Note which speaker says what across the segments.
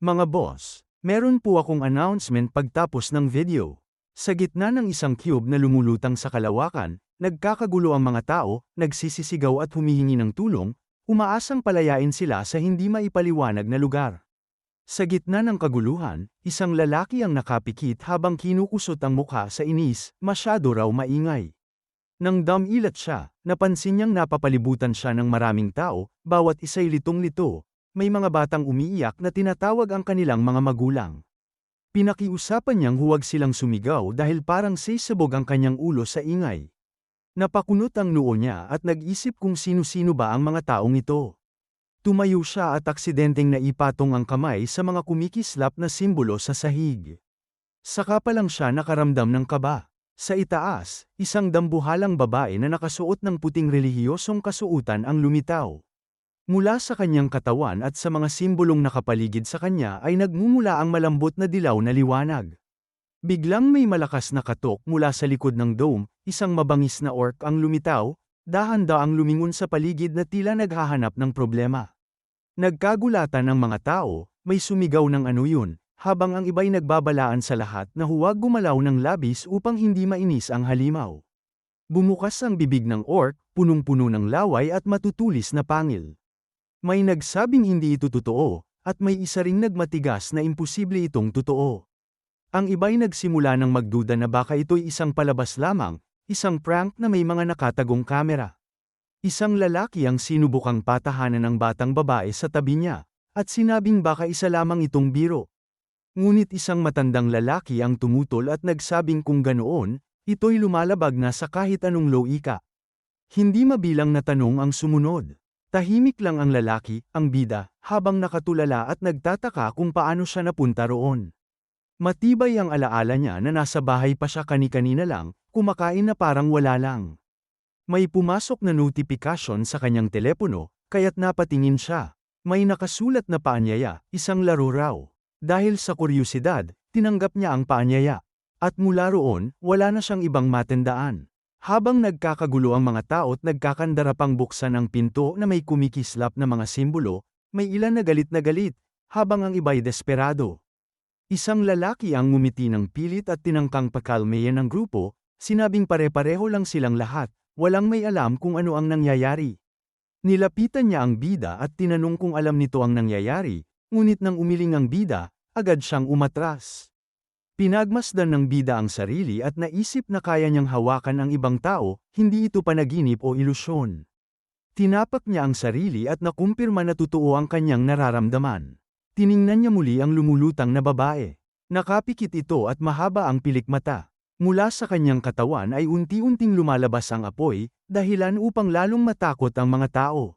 Speaker 1: Mga boss, meron po akong announcement pagtapos ng video. Sa gitna ng isang cube na lumulutang sa kalawakan, nagkakagulo ang mga tao, nagsisisigaw at humihingi ng tulong, umaasang palayain sila sa hindi maipaliwanag na lugar. Sa gitna ng kaguluhan, isang lalaki ang nakapikit habang kinukusot ang mukha sa inis, masyado raw maingay. Nang damilat siya, napansin niyang napapalibutan siya ng maraming tao, bawat isa'y litong-lito. May mga batang umiiyak na tinatawag ang kanilang mga magulang. Pinakiusapan niyang huwag silang sumigaw dahil parang sisabog ang kanyang ulo sa ingay. Napakunot ang noo niya at nag-isip kung sino-sino ba ang mga taong ito. Tumayo siya at aksidenteng naipatong ang kamay sa mga kumikislap na simbolo sa sahig. Saka pa lang siya nakaramdam ng kaba. Sa itaas, isang dambuhalang babae na nakasuot ng puting relihiyosong kasuotan ang lumitaw. Mula sa kanyang katawan at sa mga simbolong nakapaligid sa kanya ay nagmumula ang malambot na dilaw na liwanag. Biglang may malakas na katok mula sa likod ng dome, isang mabangis na orc ang lumitaw, dahan-daang lumingon sa paligid na tila naghahanap ng problema. Nagkagulatan ang mga tao, may sumigaw ng ano yun, habang ang iba'y nagbabalaan sa lahat na huwag gumalaw ng labis upang hindi mainis ang halimaw. Bumukas ang bibig ng orc, punong-puno ng laway at matutulis na pangil. May nagsabing hindi ito totoo, at may isa ring nagmatigas na imposible itong totoo. Ang iba'y nagsimula ng magduda na baka ito'y isang palabas lamang, isang prank na may mga nakatagong kamera. Isang lalaki ang sinubukang patahanan ng batang babae sa tabi niya, at sinabing baka isa lamang itong biro. Ngunit isang matandang lalaki ang tumutol at nagsabing kung ganoon, ito'y lumalabag na sa kahit anong lowika. Hindi mabilang na tanong ang sumunod. Tahimik lang ang lalaki, ang bida, habang nakatulala at nagtataka kung paano siya napunta roon. Matibay ang alaala niya na nasa bahay pa siya kani-kanina lang, kumakain na parang wala lang. May pumasok na notifikasyon sa kanyang telepono, kaya't napatingin siya. May nakasulat na paanyaya, isang laro raw. Dahil sa kuryosidad, tinanggap niya ang paanyaya. At mula roon, wala na siyang ibang matandaan. Habang nagkakagulo ang mga tao't nagkakandara pang buksan ang pinto na may kumikislap na mga simbolo, may ilan na galit, habang ang iba'y desperado. Isang lalaki ang ngumiti ng pilit at tinangkang pakalmayan ng grupo, sinabing pare-pareho lang silang lahat, walang may alam kung ano ang nangyayari. Nilapitan niya ang bida at tinanong kung alam nito ang nangyayari, ngunit nang umiling ang bida, agad siyang umatras. Pinagmasdan ng bida ang sarili at naisip na kaya niyang hawakan ang ibang tao, hindi ito panaginip o ilusyon. Tinapak niya ang sarili at nakumpirma na totoo ang kanyang nararamdaman. Tiningnan niya muli ang lumulutang na babae. Nakapikit ito at mahaba ang pilikmata. Mula sa kanyang katawan ay unti-unting lumalabas ang apoy, dahilan upang lalong matakot ang mga tao.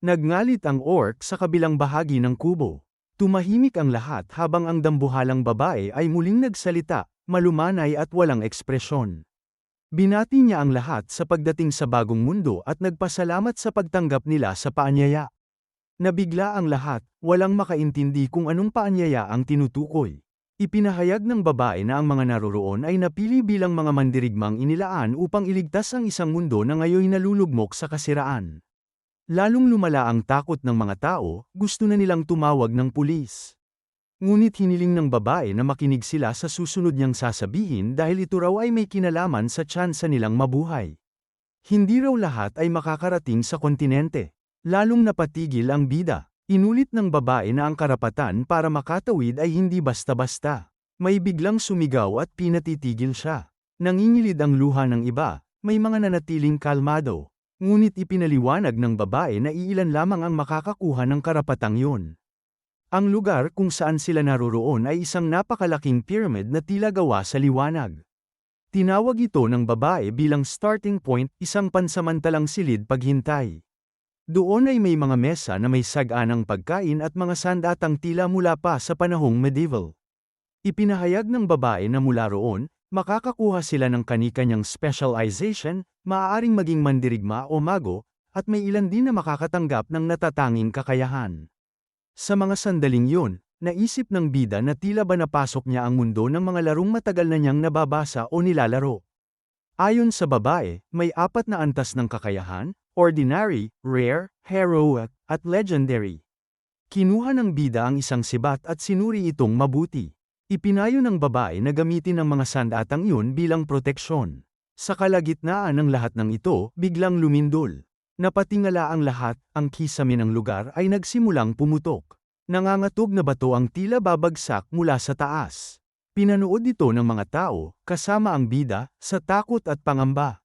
Speaker 1: Nagngalit ang orc sa kabilang bahagi ng kubo. Tumahimik ang lahat habang ang dambuhalang babae ay muling nagsalita, malumanay at walang ekspresyon. Binati niya ang lahat sa pagdating sa bagong mundo at nagpasalamat sa pagtanggap nila sa paanyaya. Nabigla ang lahat, walang makaintindi kung anong paanyaya ang tinutukoy. Ipinahayag ng babae na ang mga naroroon ay napili bilang mga mandirigmang inilaan upang iligtas ang isang mundo na ngayon nalulugmok sa kasiraan. Lalong lumala ang takot ng mga tao, gusto na nilang tumawag ng pulis. Ngunit hiniling ng babae na makinig sila sa susunod niyang sasabihin dahil ito raw ay may kinalaman sa tsansa nilang mabuhay. Hindi raw lahat ay makakarating sa kontinente. Lalong napatigil ang bida. Inulit ng babae na ang karapatan para makatawid ay hindi basta-basta. May biglang sumigaw at pinatitigil siya. Nangingilid ang luha ng iba, may mga nanatiling kalmado. Ngunit ipinaliwanag ng babae na iilan lamang ang makakakuha ng karapatang yun. Ang lugar kung saan sila naroroon ay isang napakalaking pyramid na tila gawa sa liwanag. Tinawag ito ng babae bilang starting point, isang pansamantalang silid paghintay. Doon ay may mga mesa na may saganang pagkain at mga sandatang tila mula pa sa panahong medieval. Ipinahayag ng babae na mula roon, makakakuha sila ng kani-kanyang specialization, maaaring maging mandirigma o mago, at may ilan din na makakatanggap ng natatanging kakayahan. Sa mga sandaling yun, naisip ng bida na tila ba napasok niya ang mundo ng mga larong matagal na niyang nababasa o nilalaro. Ayon sa babae, may 4 na antas ng kakayahan: ordinary, rare, heroic, at legendary. Kinuha ng bida ang isang sibat at sinuri itong mabuti. Ipinayo ng babae na gamitin ang mga sandatang iyon bilang proteksyon. Sa kalagitnaan ng lahat ng ito, biglang lumindol. Napatingala ang lahat, ang kisame ng lugar ay nagsimulang pumutok. Nangangatog na bato ang tila babagsak mula sa taas. Pinanood ito ng mga tao, kasama ang bida, sa takot at pangamba.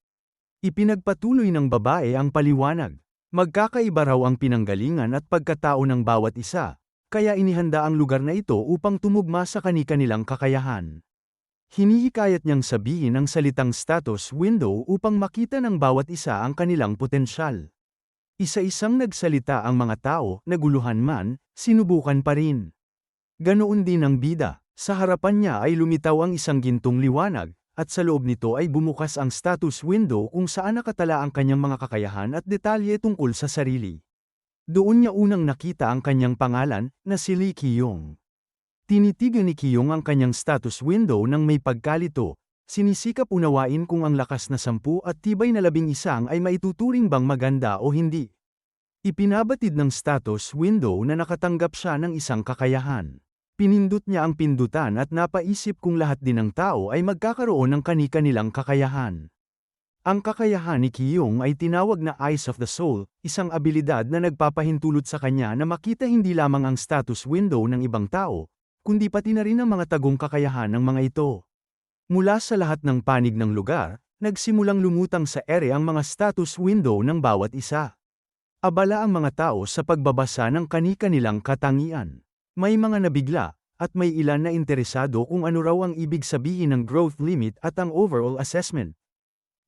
Speaker 1: Ipinagpatuloy ng babae ang paliwanag. Magkakaiba raw ang pinanggalingan at pagkatao ng bawat isa, kaya inihanda ang lugar na ito upang tumugma sa kani-kanilang kakayahan. Hinihikayat niyang sabihin ang salitang status window upang makita ng bawat isa ang kanilang potensyal. Isa-isang nagsalita ang mga tao, naguluhan man, sinubukan pa rin. Ganoon din ang bida, sa harapan niya ay lumitaw ang isang gintong liwanag, at sa loob nito ay bumukas ang status window kung saan nakatala ang kanyang mga kakayahan at detalye tungkol sa sarili. Doon niya unang nakita ang kanyang pangalan, na si Lee Ki-yong. Tinitigan ni Ki-yong ang kanyang status window nang may pagkalito, sinisikap unawain kung ang lakas na 10 at tibay na 11 ay maituturing bang maganda o hindi. Ipinabatid ng status window na nakatanggap siya ng isang kakayahan. Pinindot niya ang pindutan at napaisip kung lahat din ng tao ay magkakaroon ng kani-kanilang kakayahan. Ang kakayahan ni Ki-yong ay tinawag na Eyes of the Soul, isang abilidad na nagpapahintulot sa kanya na makita hindi lamang ang status window ng ibang tao, kundi pati na rin ang mga tagong kakayahan ng mga ito. Mula sa lahat ng panig ng lugar, nagsimulang lumutang sa ere ang mga status window ng bawat isa. Abala ang mga tao sa pagbabasa ng kani-kanilang katangian. May mga nabigla, at may ilan na interesado kung ano raw ang ibig sabihin ng growth limit at ang overall assessment.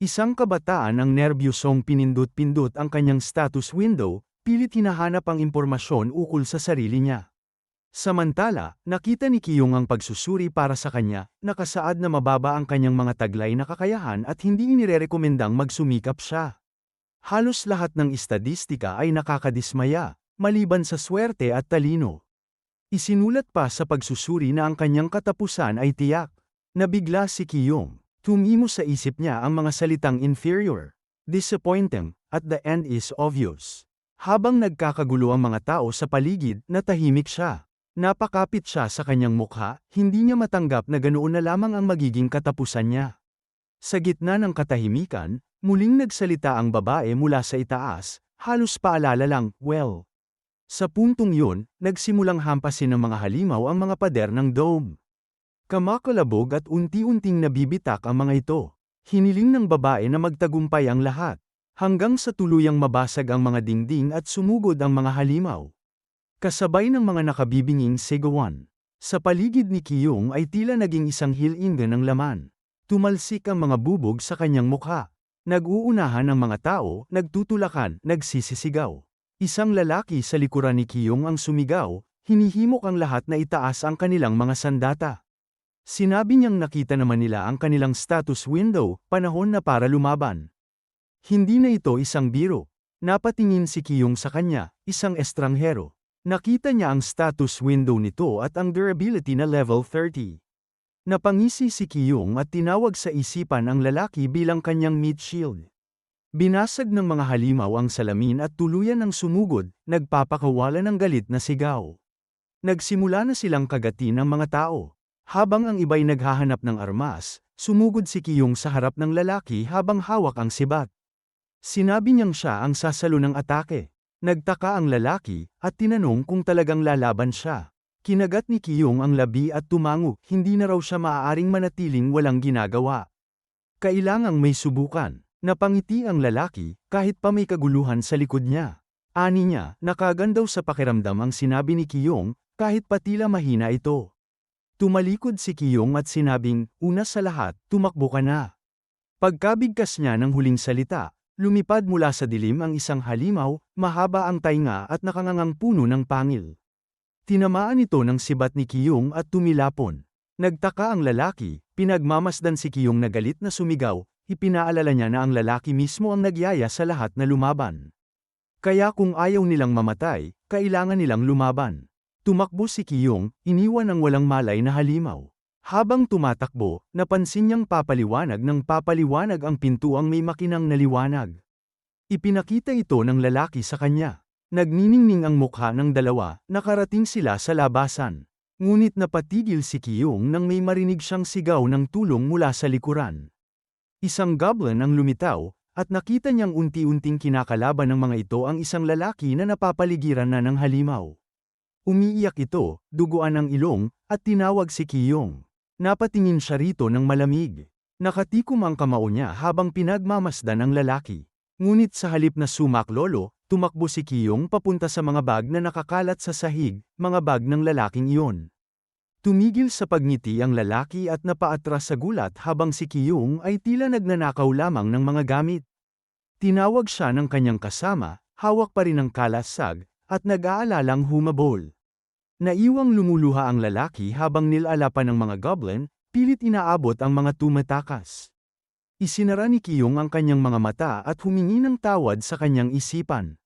Speaker 1: Isang kabataan ang nerbyosong pinindot-pindot ang kanyang status window, pilit hinahanap ang impormasyon ukol sa sarili niya. Samantala, nakita ni Ki-yong ang pagsusuri para sa kanya, nakasaad na mababa ang kanyang mga taglay na kakayahan at hindi inirekomendang magsumikap siya. Halos lahat ng estadistika ay nakakadismaya, maliban sa swerte at talino. Isinulat pa sa pagsusuri na ang kanyang katapusan ay tiyak. Nabigla si Ki-yong. Tumimo sa isip niya ang mga salitang inferior, disappointing, at the end is obvious. Habang nagkakagulo ang mga tao sa paligid, natahimik siya. Napakapit siya sa kanyang mukha, hindi niya matanggap na ganoon na lamang ang magiging katapusan niya. Sa gitna ng katahimikan, muling nagsalita ang babae mula sa itaas, halos paalala lang, well. Sa puntong yun, nagsimulang hampasin ng mga halimaw ang mga pader ng dome. Kamakalabog at unti-unting nabibitak ang mga ito. Hiniling ng babae na magtagumpay ang lahat, hanggang sa tuluyang mabasag ang mga dingding at sumugod ang mga halimaw. Kasabay ng mga nakabibinging sigawan. Sa paligid ni Ki-yong ay tila naging isang hilinga ng laman. Tumalsik ang mga bubog sa kanyang mukha. Nag-uunahan ang mga tao, nagtutulakan, nagsisisigaw. Isang lalaki sa likuran ni Ki-yong ang sumigaw, hinihimok ang lahat na itaas ang kanilang mga sandata. Sinabi niyang nakita naman nila ang kanilang status window, panahon na para lumaban. Hindi na ito isang biro. Napatingin si Ki-yong sa kanya, isang estranghero. Nakita niya ang status window nito at ang durability na level 30. Napangisi si Ki-yong at tinawag sa isipan ang lalaki bilang kanyang meat shield. Binasag ng mga halimaw ang salamin at tuluyan ng sumugod, nagpapakawala ng galit na sigaw. Nagsimula na silang kagatin ang mga tao. Habang ang iba'y naghahanap ng armas, sumugod si Ki-yong sa harap ng lalaki habang hawak ang sibat. Sinabi niyang siya ang sasalo ng atake. Nagtaka ang lalaki, at tinanong kung talagang lalaban siya. Kinagat ni Ki-yong ang labi at tumango, hindi na raw siya maaaring manatiling walang ginagawa. Kailangang may subukan. Napangiti ang lalaki, kahit pa may kaguluhan sa likod niya. Ani niya, nakagandaw sa pakiramdam ang sinabi ni Ki-yong, kahit pa tila mahina ito. Tumalikod si Ki-yong at sinabing, una sa lahat, tumakbo ka na. Pagkabigkas niya ng huling salita, lumipad mula sa dilim ang isang halimaw, mahaba ang tainga at nakangangang puno ng pangil. Tinamaan ito ng sibat ni Ki-yong at tumilapon. Nagtaka ang lalaki, pinagmamasdan si Ki-yong na galit na sumigaw, ipinaalala niya na ang lalaki mismo ang nagyaya sa lahat na lumaban. Kaya kung ayaw nilang mamatay, kailangan nilang lumaban. Tumakbo si Ki-yong, iniwan ang walang malay na halimaw. Habang tumatakbo, napansin niyang papaliwanag ng papaliwanag ang pintuang may makinang na liwanag. Ipinakita ito ng lalaki sa kanya. Nagniningning ang mukha ng dalawa, nakarating sila sa labasan. Ngunit napatigil si Kiyong nang may marinig siyang sigaw ng tulong mula sa likuran. Isang goblin ang lumitaw, at nakita niyang unti-unting kinakalaban ng mga ito ang isang lalaki na napapaligiran na ng halimaw. Umiiyak ito, duguan ang ilong, at tinawag si Kiyong. Napatingin siya rito ng malamig. Nakatikom ang kamao niya habang pinagmamasdan ang lalaki. Ngunit sa halip na sumaklolo, tumakbo si Kiyong papunta sa mga bag na nakakalat sa sahig, mga bag ng lalaking iyon. Tumigil sa pagngiti ang lalaki at napaatras sa gulat habang si Kiyong ay tila nagnanakaw lamang ng mga gamit. Tinawag siya ng kanyang kasama, hawak pa rin ang kalasag, at nag-aalalang humabol. Naiwang lumuluha ang lalaki habang nilalapan ng mga goblin, pilit inaabot ang mga tumatakas. Isinara ni Kiyong ang kanyang mga mata at humingi ng tawad sa kanyang isipan.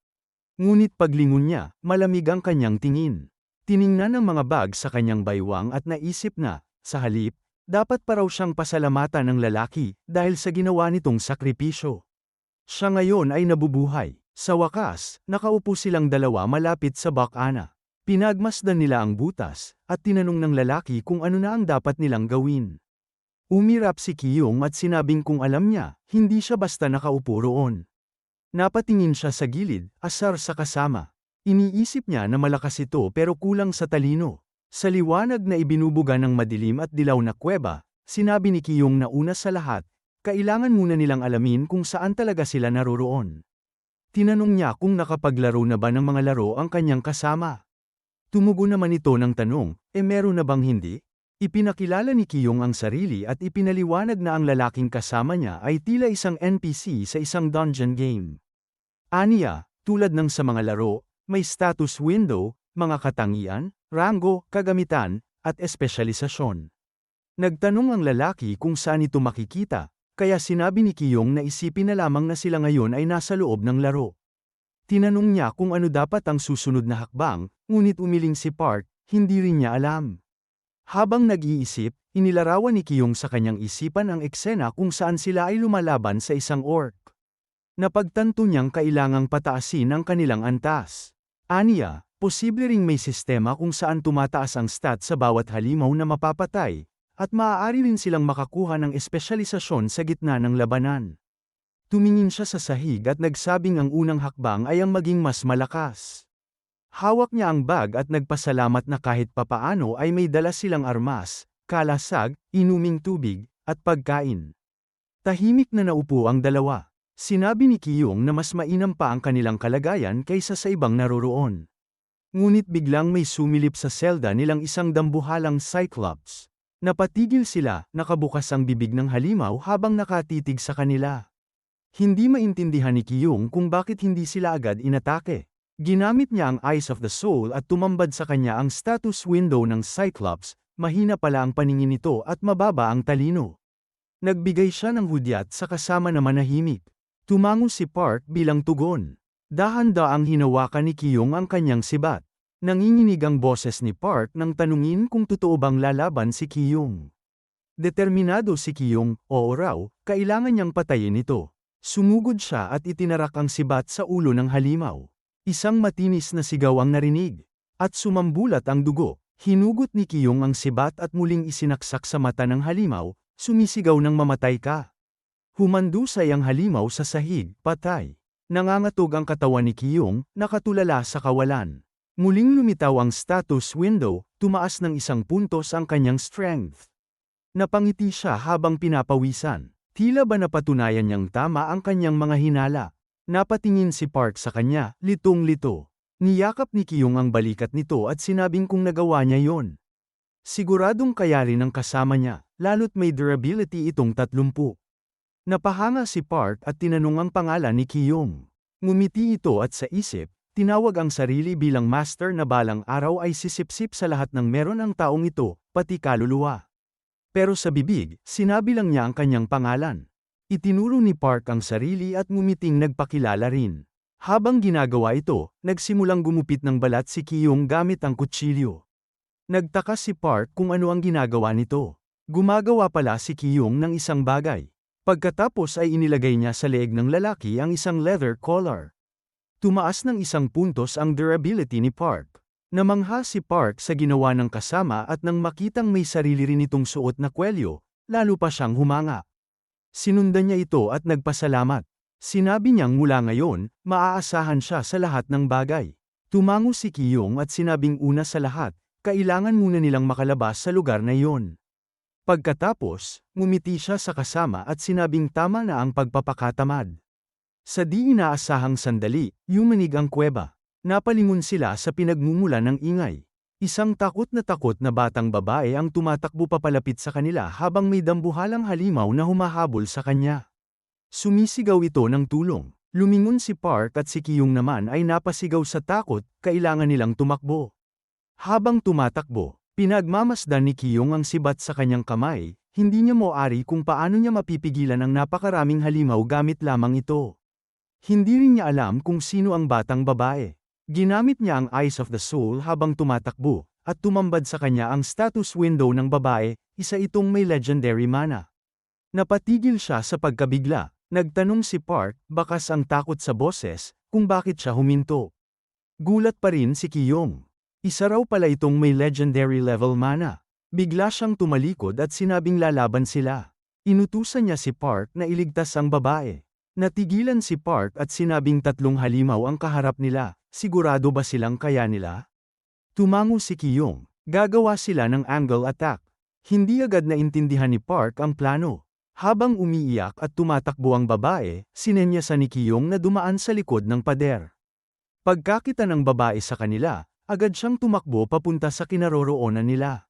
Speaker 1: Ngunit paglingon niya, malamig ang kanyang tingin. Tiningnan ang mga bag sa kanyang baywang at naisip na, sa halip, dapat pa raw siyang pasalamatan ng lalaki dahil sa ginawa nitong sakripisyo. Siya ngayon ay nabubuhay. Sa wakas, nakaupo silang dalawa malapit sa bakana. Pinagmasdan nila ang butas, at tinanong ng lalaki kung ano na ang dapat nilang gawin. Umirap si Kiyong at sinabing kung alam niya, hindi siya basta nakaupo roon. Napatingin siya sa gilid, asar sa kasama. Iniisip niya na malakas ito pero kulang sa talino. Sa liwanag na ibinubuga ng madilim at dilaw na kuweba, sinabi ni Kiyong na una sa lahat, kailangan muna nilang alamin kung saan talaga sila naroroon. Tinanong niya kung nakapaglaro na ba ng mga laro ang kanyang kasama. Tumugon naman ito ng tanong, meron na bang hindi? Ipinakilala ni Kiyong ang sarili at ipinaliwanag na ang lalaking kasama niya ay tila isang NPC sa isang dungeon game. Aniya, tulad ng sa mga laro, may status window, mga katangian, ranggo, kagamitan, at espesyalisasyon. Nagtanong ang lalaki kung saan ito makikita, kaya sinabi ni Kiyong na isipin na lamang na sila ngayon ay nasa loob ng laro. Tinanong niya kung ano dapat ang susunod na hakbang, ngunit umiling si Park, hindi rin niya alam. Habang nag-iisip, inilarawan ni Kiyong sa kanyang isipan ang eksena kung saan sila ay lumalaban sa isang orc. Napagtanto niyang kailangang pataasin ang kanilang antas. Aniya, posible ring may sistema kung saan tumataas ang stat sa bawat halimaw na mapapatay, at maaari rin silang makakuha ng espesyalisasyon sa gitna ng labanan. Tumingin siya sa sahig at nagsabing ang unang hakbang ay ang maging mas malakas. Hawak niya ang bag at nagpasalamat na kahit papaano ay may dala silang armas, kalasag, inuming tubig, at pagkain. Tahimik na naupo ang dalawa. Sinabi ni Kiyong na mas mainam pa ang kanilang kalagayan kaysa sa ibang naroroon. Ngunit biglang may sumilip sa selda nilang isang dambuhalang Cyclops. Napatigil sila, nakabukas ang bibig ng halimaw habang nakatitig sa kanila. Hindi maintindihan ni Kiyong kung bakit hindi sila agad inatake. Ginamit niya ang Eyes of the Soul at tumambad sa kanya ang status window ng Cyclops, mahina pala ang paningin nito at mababa ang talino. Nagbigay siya ng hudyat sa kasama na manahimik. Tumango si Park bilang tugon. Dahan-daang hinawakan ni Kiyong ang kanyang sibat. Nanginginig ang boses ni Park nang tanungin kung totoo bang lalaban si Kiyong. Determinado si Kiyong, oo raw, kailangan niyang patayin ito. Sumugod siya at itinarak ang sibat sa ulo ng halimaw. Isang matinis na sigaw ang narinig. At sumambulat ang dugo, hinugot ni Kiyong ang sibat at muling isinaksak sa mata ng halimaw, sumisigaw ng mamatay ka. Humandusay ang halimaw sa sahig, patay. Nangangatog ang katawan ni Kiyong, nakatulala sa kawalan. Muling lumitaw ang status window, tumaas ng 1 puntos ang kanyang strength. Napangiti siya habang pinapawisan. Tila ba napatunayan niyang tama ang kanyang mga hinala? Napatingin si Park sa kanya, litong-lito. Niyakap ni Kiyong ang balikat nito at sinabing kung nagawa niya yon. Siguradong kaya rin ang kasama niya, lalo't may durability itong 30. Napahanga si Park at tinanong ang pangalan ni Kiyong. Ngumiti ito at sa isip, tinawag ang sarili bilang master na balang araw ay sisipsip sa lahat ng meron ang taong ito, pati kaluluwa. Pero sa bibig, sinabi lang niya ang kanyang pangalan. Itinuro ni Park ang sarili at ngumiting nagpakilala rin. Habang ginagawa ito, nagsimulang gumupit ng balat si Kiyong gamit ang kutsilyo. Nagtaka si Park kung ano ang ginagawa nito. Gumagawa pala si Kiyong ng isang bagay. Pagkatapos ay inilagay niya sa leeg ng lalaki ang isang leather collar. Tumaas ng 1 puntos ang durability ni Park. Namangha si Park sa ginawa ng kasama at nang makitang may sarili rin itong suot na kwelyo, lalo pa siyang humanga. Sinundan niya ito at nagpasalamat. Sinabi niyang mula ngayon, maaasahan siya sa lahat ng bagay. Tumango si Kiyong at sinabing una sa lahat, kailangan muna nilang makalabas sa lugar na iyon. Pagkatapos, ngumiti siya sa kasama at sinabing tama na ang pagpapakatamad. Sa di inaasahang sandali, yumanig ang kuweba. Napalingon sila sa pinagmumula ng ingay. Isang takot na batang babae ang tumatakbo papalapit sa kanila habang may dambuhalang halimaw na humahabol sa kanya. Sumisigaw ito ng tulong. Lumingon si Park at si Kiyong naman ay napasigaw sa takot, kailangan nilang tumakbo. Habang tumatakbo, pinagmamasdan ni Kiyong ang sibat sa kanyang kamay, hindi niya moari kung paano niya mapipigilan ang napakaraming halimaw gamit lamang ito. Hindi rin niya alam kung sino ang batang babae. Ginamit niya ang Eyes of the Soul habang tumatakbo, at tumambad sa kanya ang status window ng babae, isa itong may legendary mana. Napatigil siya sa pagkabigla. Nagtanong si Park, bakas ang takot sa boses, kung bakit siya huminto. Gulat pa rin si Kiyong. Isa raw pala itong may legendary level mana. Bigla siyang tumalikod at sinabing lalaban sila. Inutusan niya si Park na iligtas ang babae. Natigilan si Park at sinabing 3 halimaw ang kaharap nila, sigurado ba silang kaya nila? Tumango si Kiyong, gagawa sila ng angle attack. Hindi agad naintindihan ni Park ang plano. Habang umiiyak at tumatakbo ang babae, sinenyasan ni Kiyong na dumaan sa likod ng pader. Pagkakita ng babae sa kanila, agad siyang tumakbo papunta sa kinaroroonan nila.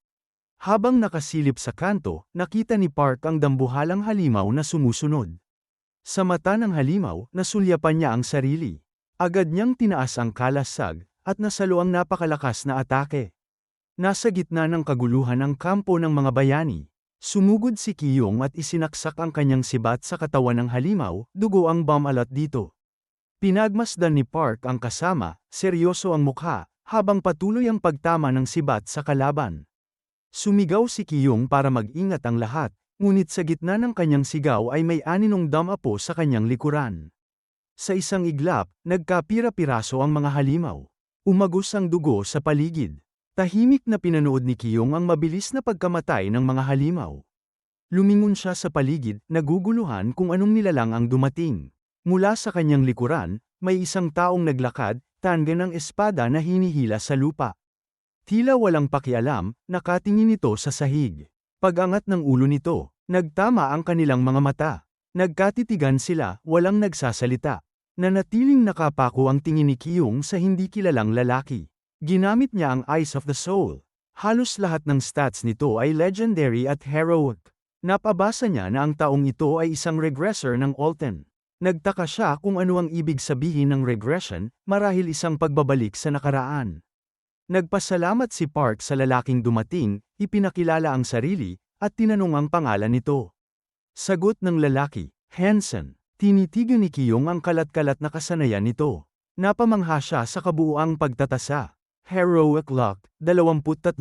Speaker 1: Habang nakasilip sa kanto, nakita ni Park ang dambuhalang halimaw na sumusunod. Sa mata ng halimaw, nasulyapan niya ang sarili. Agad niyang tinaas ang kalasag, at nasalo ang napakalakas na atake. Nasa gitna ng kaguluhan ang kampo ng mga bayani. Sumugod si Kiyong at isinaksak ang kanyang sibat sa katawan ng halimaw, dugo ang bomb-alat dito. Pinagmasdan ni Park ang kasama, seryoso ang mukha, habang patuloy ang pagtama ng sibat sa kalaban. Sumigaw si Kiyong para mag-ingat ang lahat, ngunit sa gitna ng kanyang sigaw ay may 6 damapo sa kanyang likuran. Sa isang iglap, nagkapira-piraso ang mga halimaw. Umagos ang dugo sa paligid. Tahimik na pinanood ni Kiyong ang mabilis na pagkamatay ng mga halimaw. Lumingon siya sa paligid, naguguluhan kung anong nilalang ang dumating. Mula sa kanyang likuran, may isang taong naglakad, tanga ng espada na hinihila sa lupa. Tila walang pakialam, nakatingin ito sa sahig. Pag-angat ng ulo nito, nagtama ang kanilang mga mata. Nagkatitigan sila, walang nagsasalita. Nanatiling nakapako ang tingin ni Kiyong sa hindi kilalang lalaki. Ginamit niya ang Eyes of the Soul. Halos lahat ng stats nito ay legendary at heroic. Napabasa niya na ang taong ito ay isang regressor ng Alten. Nagtaka siya kung ano ang ibig sabihin ng regression, marahil isang pagbabalik sa nakaraan. Nagpasalamat si Park sa lalaking dumating, ipinakilala ang sarili, at tinanong ang pangalan nito. Sagot ng lalaki, Hansen. Tinitigan ni Kiyong ang kalat-kalat na kasanayan nito. Napamangha siya sa kabuuang pagtatasa. Heroic Luck, 23.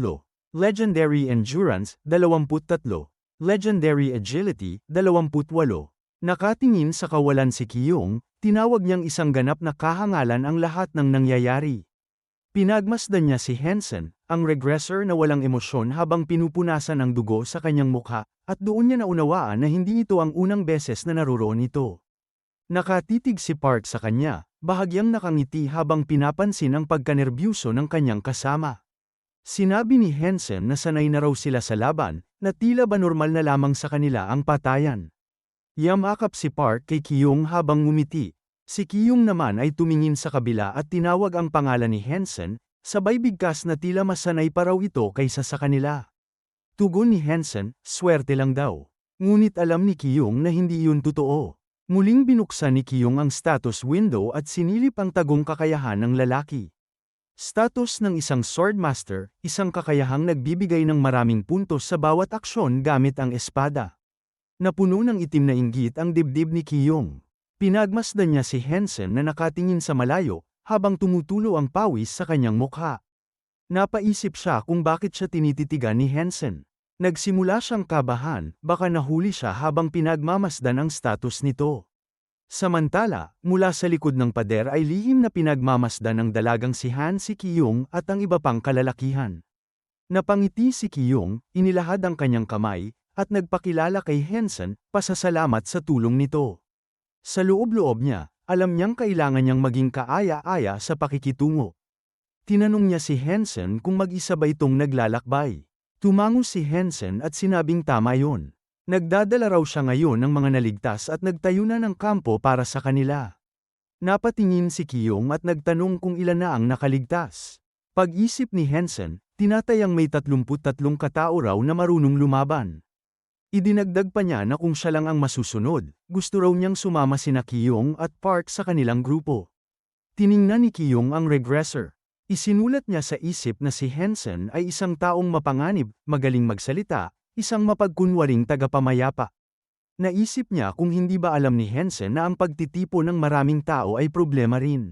Speaker 1: Legendary Endurance, 23. Legendary Agility, 28. Nakatingin sa kawalan si Kiyong, tinawag niyang isang ganap na kahangalan ang lahat ng nangyayari. Pinagmasdan niya si Hansen, ang regressor na walang emosyon habang pinupunasan ang dugo sa kanyang mukha, at doon niya naunawaan na hindi ito ang unang beses na naroon ito. Nakatitig si Park sa kanya, bahagyang nakangiti habang pinapansin ang pagkanerbiyuso ng kanyang kasama. Sinabi ni Hansen na sanay na raw sila sa laban, na tila ba normal na lamang sa kanila ang patayan. Yamakap si Park kay Kiyong habang ngumiti. Si Kiyong naman ay tumingin sa kabila at tinawag ang pangalan ni Hansen, sabay bigkas na tila masanay pa raw ito kaysa sa kanila. Tugon ni Hansen, swerte lang daw. Ngunit alam ni Kiyong na hindi yun totoo. Muling binuksan ni Kiyong ang status window at sinilip ang tagong kakayahan ng lalaki. Status ng isang Swordmaster, isang kakayahang nagbibigay ng maraming puntos sa bawat aksyon gamit ang espada. Napuno ng itim na inggit ang dibdib ni Kiyong. Pinagmasdan niya si Hansen na nakatingin sa malayo, habang tumutulo ang pawis sa kanyang mukha. Napaisip siya kung bakit siya tinititigan ni Hansen. Nagsimula siyang kabahan, baka nahuli siya habang pinagmamasdan ang status nito. Samantala, mula sa likod ng pader ay lihim na pinagmamasdan ng dalagang si Han si Kiyong at ang iba pang kalalakihan. Napangiti si Kiyong, inilahad ang kanyang kamay, at nagpakilala kay Hansen, pasasalamat sa tulong nito. Sa loob-loob niya, alam niyang kailangan niyang maging kaaya-aya sa pakikitungo. Tinanong niya si Hansen kung mag-isa ba itong naglalakbay. Tumango si Hansen at sinabing tama yon. Nagdadala raw siya ngayon ng mga naligtas at nagtayo na ng kampo para sa kanila. Napatingin si Kiyong at nagtanong kung ilan na ang nakaligtas. Pag-isip ni Hansen, tinatayang may 33 katao raw na marunong lumaban. Idinagdag pa niya na kung siya lang ang masusunod, gusto raw niyang sumama sina Kiyong at Park sa kanilang grupo. Tiningnan ni Kiyong ang regressor. Isinulat niya sa isip na si Hansen ay isang taong mapanganib, magaling magsalita, isang mapagkunwaring tagapamayapa. Naisip niya kung hindi ba alam ni Hansen na ang pagtitipo ng maraming tao ay problema rin.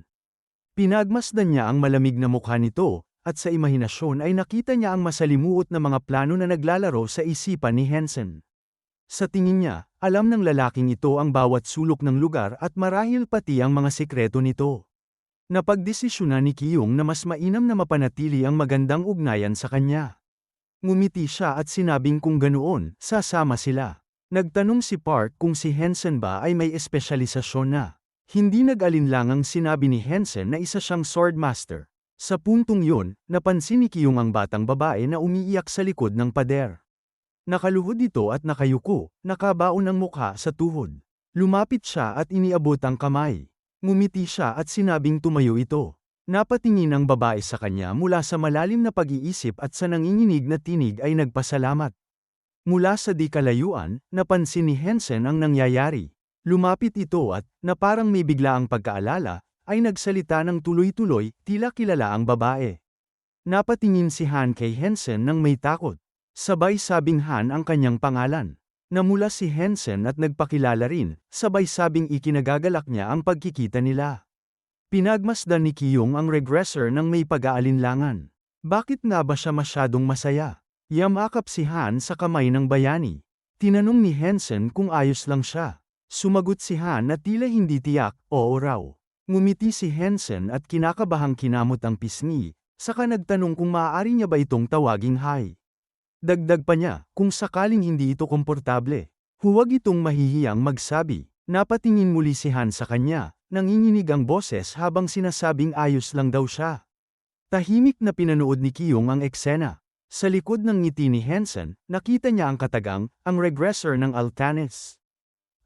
Speaker 1: Pinagmasdan niya ang malamig na mukha nito, at sa imahinasyon ay nakita niya ang masalimuot na mga plano na naglalaro sa isipan ni Hansen. Sa tingin niya, alam ng lalaking ito ang bawat sulok ng lugar at marahil pati ang mga sikreto nito. Napagdesisyonan ni Kiyong na mas mainam na mapanatili ang magandang ugnayan sa kanya. Ngumiti siya at sinabing kung ganoon, sasama sila. Nagtanong si Park kung si Hansen ba ay may espesyalisasyon na. Hindi nag-alinlangang sinabi ni Hansen na isa siyang swordmaster. Sa puntong yun, napansin ni Kiyong ang batang babae na umiiyak sa likod ng pader. Nakaluhod ito at nakayuko, nakabaon ang mukha sa tuhod. Lumapit siya at iniabot ang kamay. Ngumiti siya at sinabing tumayo ito. Napatingin ang babae sa kanya mula sa malalim na pag-iisip at sa nanginginig na tinig ay nagpasalamat. Mula sa di kalayuan, napansin ni Hansen ang nangyayari. Lumapit ito at, na parang may biglaang pagkaalala, ay nagsalita ng tuloy-tuloy, tila kilala ang babae. Napatingin si Han kay Hansen nang may takot. Sabay sabing Han ang kanyang pangalan. Namula si Hansen at nagpakilala rin, sabay sabing ikinagagalak niya ang pagkikita nila. Pinagmasdan ni Kiyong ang regressor ng may pag-aalinlangan. Bakit nga ba siya masyadong masaya? Yamakap si Han sa kamay ng bayani. Tinanong ni Hansen kung ayos lang siya. Sumagot si Han na tila hindi tiyak, oo raw. Ngumiti si Hansen at kinakabahang kinamot ang pisngi, saka nagtanong kung maaari niya ba itong tawaging hi. Dagdag pa niya, kung sakaling hindi ito komportable, huwag itong mahihiyang magsabi. Napatingin muli si Han sa kanya, nanginginig ang boses habang sinasabing ayos lang daw siya. Tahimik na pinanood ni Kiyong ang eksena. Sa likod ng ngiti ni Hansen, nakita niya ang katagang, ang regressor ng Altanes.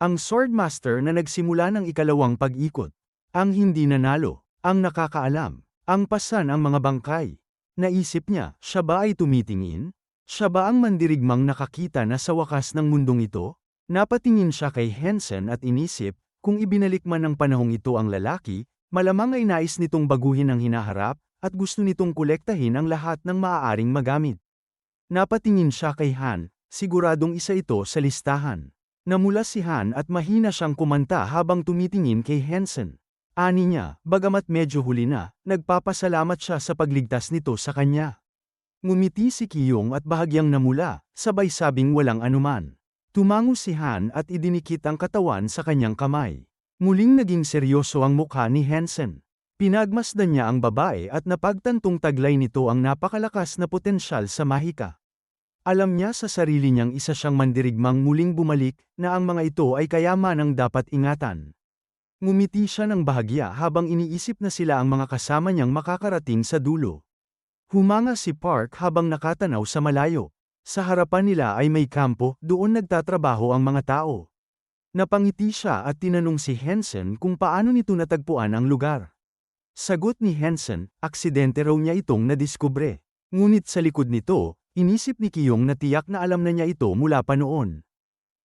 Speaker 1: Ang swordmaster na nagsimula ng ikalawang pag-ikot. Ang hindi nanalo, ang nakakaalam, ang pasan ang mga bangkay. Naisip niya, siya ba ay tumitingin? Siya ba ang mandirigmang nakakita na sa wakas ng mundong ito? Napatingin siya kay Hansen at inisip, kung ibinalik man ng panahong ito ang lalaki, malamang ay nais nitong baguhin ang hinaharap, at gusto nitong kolektahin ang lahat ng maaaring magamit. Napatingin siya kay Han, siguradong isa ito sa listahan. Namula si Han at mahina siyang kumanta habang tumitingin kay Hansen. Ani niya, bagamat medyo huli na, nagpapasalamat siya sa pagligtas nito sa kanya. Ngumiti si Kiyong at bahagyang namula, sabay sabing walang anuman. Tumango si Han at idinikit ang katawan sa kanyang kamay. Muling naging seryoso ang mukha ni Hansen. Pinagmasdan niya ang babae at napagtantong taglay nito ang napakalakas na potensyal sa mahika. Alam niya sa sarili niyang isa siyang mandirigmang muling bumalik na ang mga ito ay kayamanang dapat ingatan. Ngumiti siya ng bahagya habang iniisip na sila ang mga kasama niyang makakarating sa dulo. Humanga si Park habang nakatanaw sa malayo. Sa harapan nila ay may kampo, doon nagtatrabaho ang mga tao. Napangiti siya at tinanong si Hansen kung paano nito natagpuan ang lugar. Sagot ni Hansen, aksidente raw niya itong nadiskubre. Ngunit sa likod nito, inisip ni Kiyong na tiyak na alam na niya ito mula pa noon.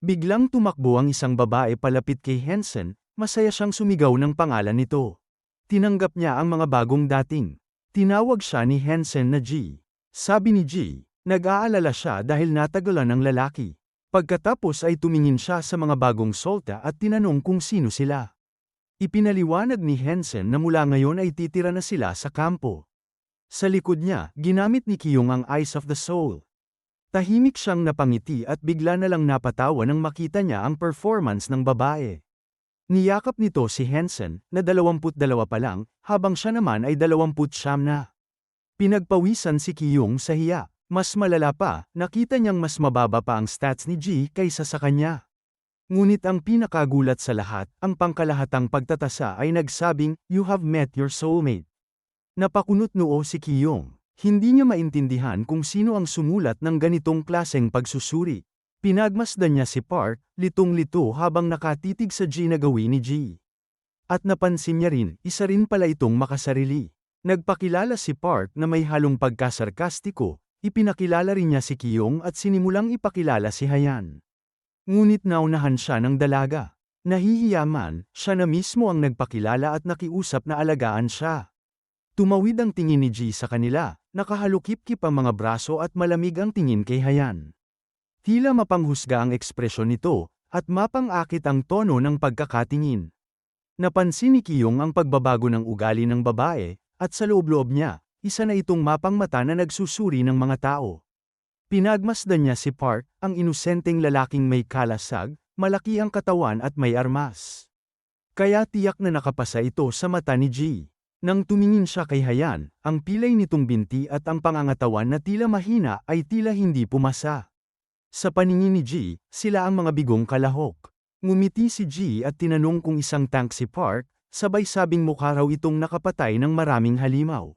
Speaker 1: Biglang tumakbo ang isang babae palapit kay Hansen, masaya siyang sumigaw ng pangalan nito. Tinanggap niya ang mga bagong dating. Tinawag siya ni Hansen na G. Sabi ni G, nag-aalala siya dahil natagalan ng lalaki. Pagkatapos ay tumingin siya sa mga bagong solta at tinanong kung sino sila. Ipinaliwanag ni Hansen na mula ngayon ay titira na sila sa kampo. Sa likod niya, ginamit ni Kiyong ang Eyes of the Soul. Tahimik siyang napangiti at bigla na lang napatawa nang makita niya ang performance ng babae. Niyakap nito si Hansen, na 22 pa lang, habang siya naman ay 29 na. Pinagpawisan si Kyung sa hiya. Mas malala pa, nakita niyang mas mababa pa ang stats ni Ji kaysa sa kanya. Ngunit ang pinakagulat sa lahat, ang pangkalahatang pagtatasa ay nagsabing, "You have met your soulmate." Napakunot noo si Kyung. Hindi niya maintindihan kung sino ang sumulat ng ganitong klaseng pagsusuri. Pinagmasdan niya si Park, litong-lito habang nakatitig sa Ji na gawin ni Ji. At napansin niya rin, isa rin pala itong makasarili. Nagpakilala si Park na may halong pagkasarkastiko, ipinakilala rin niya si Kyung at sinimulang ipakilala si Hayan. Ngunit naunahan siya ng dalaga. Nahihiya man, siya na mismo ang nagpakilala at nakiusap na alagaan siya. Tumawid ang tingin ni Ji sa kanila, nakahalukip-kip ang mga braso at malamig ang tingin kay Hayan. Tila mapanghusga ang ekspresyon nito, at mapang-akit ang tono ng pagkakatingin. Napansin ni Kyung ang pagbabago ng ugali ng babae, at sa loob-loob niya, isa na itong mapang mata na nagsusuri ng mga tao. Pinagmasdan niya si Park, ang inosenteng lalaking may kalasag, malaki ang katawan at may armas. Kaya tiyak na nakapasa ito sa mata ni Ji. Nang tumingin siya kay Hayan, ang pilay nitong binti at ang pangangatawan na tila mahina ay tila hindi pumasa. Sa paningin ni Ji, sila ang mga bigong kalahok. Ngumiti si Ji at tinanong kung isang tank si Park, sabay sabing mukha raw itong nakapatay ng maraming halimaw.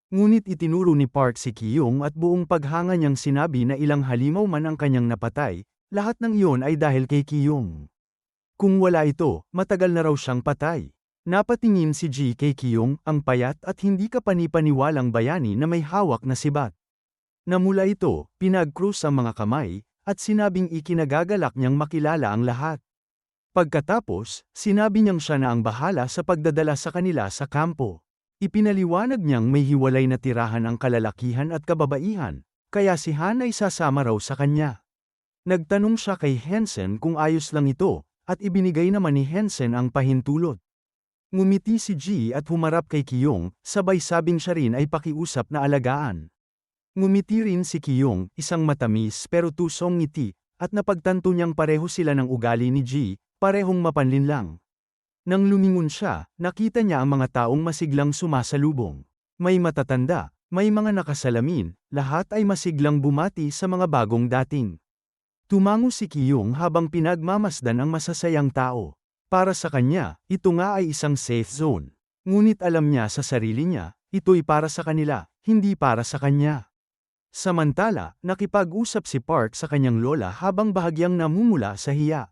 Speaker 1: Ngunit itinuro ni Park si Kyung at buong paghanga niyang sinabi na ilang halimaw man ang kanyang napatay, lahat ng iyon ay dahil kay Kyung. Kung wala ito, matagal na raw siyang patay. Napatingin si Ji kay Kyung, ang payat at hindi kapanipaniwalang bayani na may hawak na sibat. Namula ito, pinag-cross ang mga kamay, at sinabing ikinagagalak niyang makilala ang lahat. Pagkatapos, sinabi niyang siya na ang bahala sa pagdadala sa kanila sa kampo. Ipinaliwanag niyang may hiwalay na tirahan ang kalalakihan at kababaihan, kaya si Han ay sasama raw sa kanya. Nagtanong siya kay Hansen kung ayos lang ito, at ibinigay naman ni Hansen ang pahintulot. Ngumiti si Ji at humarap kay Kyung, sabay sabing siya rin ay pakiusap na alagaan. Ngumiti rin si Kyung, isang matamis pero tusong ngiti, at napagtanto niyang pareho sila ng ugali ni Ji, parehong mapanlinlang. Nang lumingon siya, nakita niya ang mga taong masiglang sumasalubong. May matatanda, may mga nakasalamin, lahat ay masiglang bumati sa mga bagong dating. Tumango si Kyung habang pinagmamasdan ang masasayang tao. Para sa kanya, ito nga ay isang safe zone. Ngunit alam niya sa sarili niya, ito'y para sa kanila, hindi para sa kanya. Samantala, nakipag-usap si Park sa kanyang lola habang bahagyang namumula sa hiya.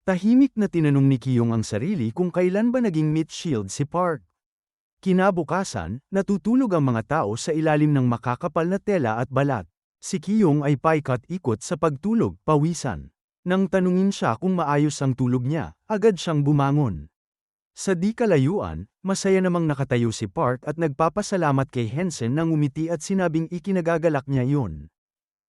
Speaker 1: Tahimik na tinanong ni Kyung ang sarili kung kailan ba naging meat shield si Park. Kinabukasan, natutulog ang mga tao sa ilalim ng makakapal na tela at balat. Si Kyung ay paikat-ikot sa pagtulog, pawisan. Nang tanungin siya kung maayos ang tulog niya, agad siyang bumangon. Sa di kalayuan, masaya namang nakatayo si Park at nagpapasalamat kay Hansen nang umiti at sinabing ikinagagalak niya iyon.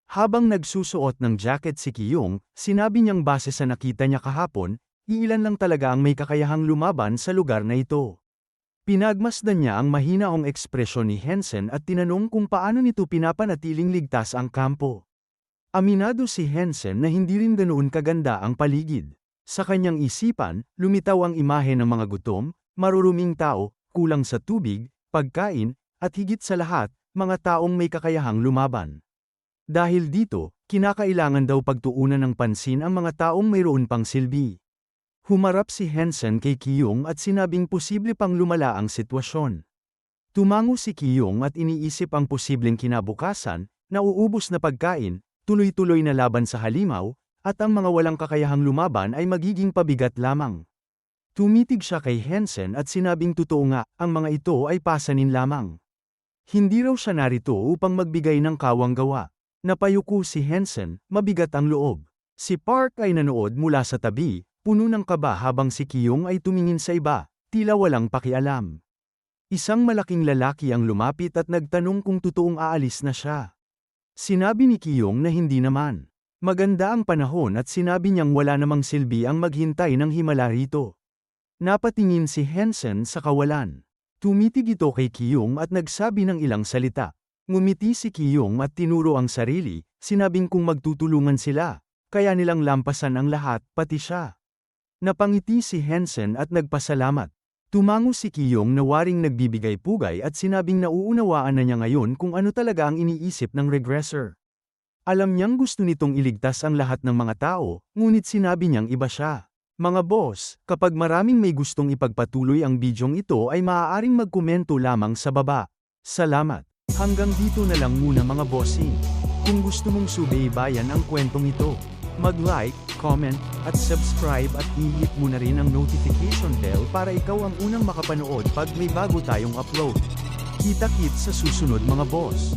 Speaker 1: Habang nagsusuot ng jacket si Kyung, sinabi niyang base sa nakita niya kahapon, iilan lang talaga ang may kakayahang lumaban sa lugar na ito. Pinagmasdan niya ang mahinaong ekspresyon ni Hansen at tinanong kung paano nito pinapanatiling ligtas ang kampo. Aminado si Hansen na hindi rin ganoon kaganda ang paligid. Sa kanyang isipan, lumitaw ang imahe ng mga gutom, maruruming tao, kulang sa tubig, pagkain, at higit sa lahat, mga taong may kakayahang lumaban. Dahil dito, kinakailangan daw pagtuunan ng pansin ang mga taong mayroon pang silbi. Humarap si Hansen kay Kyung at sinabing posible pang lumala ang sitwasyon. Tumango si Kyung at iniisip ang posibleng kinabukasan, nauubos na pagkain, tuloy-tuloy na laban sa halimaw, at ang mga walang kakayahang lumaban ay magiging pabigat lamang. Tumitig siya kay Hansen at sinabing totoo nga, ang mga ito ay pasanin lamang. Hindi raw siya narito upang magbigay ng kawang gawa. Napayuko si Hansen, mabigat ang loob. Si Park ay nanood mula sa tabi, puno ng kaba habang si Kyung ay tumingin sa iba, tila walang pakialam. Isang malaking lalaki ang lumapit at nagtanong kung totoong aalis na siya. Sinabi ni Kyung na hindi naman. Maganda ang panahon at sinabi niyang wala namang silbi ang maghintay ng himala rito. Napatingin si Hansen sa kawalan. Tumitig ito kay Kyung at nagsabi ng ilang salita. Ngumiti si Kyung at tinuro ang sarili, sinabing kung magtutulungan sila, kaya nilang lampasan ang lahat, pati siya. Napangiti si Hensen at nagpasalamat. Tumango si Kiyong na waring nagbibigay pugay at sinabing nauunawaan na niya ngayon kung ano talaga ang iniisip ng regressor. Alam niyang gusto nitong iligtas ang lahat ng mga tao, ngunit sinabi niyang iba siya. Mga boss, kapag maraming may gustong ipagpatuloy ang bidyong ito ay maaaring magkomento lamang sa baba. Salamat. Hanggang dito na lang muna mga bossing. Kung gusto mong subaybayan ang kwentong ito, mag-like, comment, at subscribe at i-hit mo na rin ang notification bell para ikaw ang unang makapanood pag may bago tayong upload. Kita-kits sa susunod mga boss.